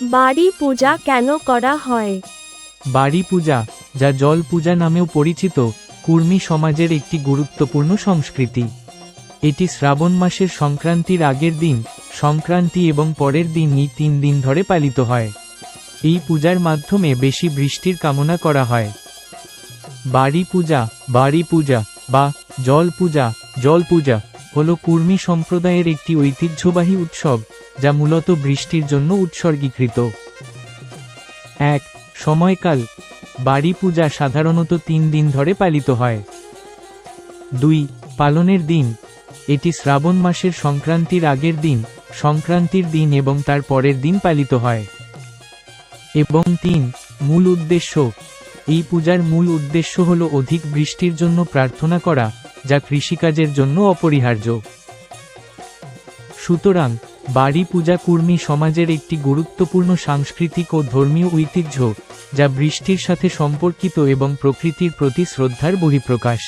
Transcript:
বাড়ি পূজা কেন করা হয়? বাড়ি পূজা, যা জল পূজা নামেও পরিচিত, কুর্মী সমাজের একটি গুরুত্বপূর্ণ সংস্কৃতি। এটি শ্রাবণ মাসের সংক্রান্তির আগের দিন, সংক্রান্তি এবং পরের দিনই 3 দিন ধরে পালিত হয়। এই পূজার মাধ্যমে বেশি বৃষ্টির কামনা করা হয়। বাড়ি পূজা বা জল পূজা হল কুর্মী সম্প্রদায়ের একটি ঐতিহ্যবাহী উৎসব, যা মূলত বৃষ্টির জন্য উৎসর্গীকৃত। 1. সময়কাল: বাড়ি পূজা সাধারণত 3 দিন ধরে পালিত হয়। 2. পালনের দিন: এটি শ্রাবণ মাসের সংক্রান্তির আগের দিন, সংক্রান্তির দিন এবং তার পরের দিন পালিত হয়। এবং 3. মূল উদ্দেশ্য: এই পূজার মূল উদ্দেশ্য হল অধিক বৃষ্টির জন্য প্রার্থনা করা, যা কৃষিকাজের জন্য অপরিহার্য। সুতরাং, বাড়ি পূজা কুর্মী সমাজের একটি গুরুত্বপূর্ণ সাংস্কৃতিক ও ধর্মীয় ঐতিহ্য, যা বৃষ্টির সাথে সম্পর্কিত এবং প্রকৃতির প্রতি শ্রদ্ধার বহিঃপ্রকাশ।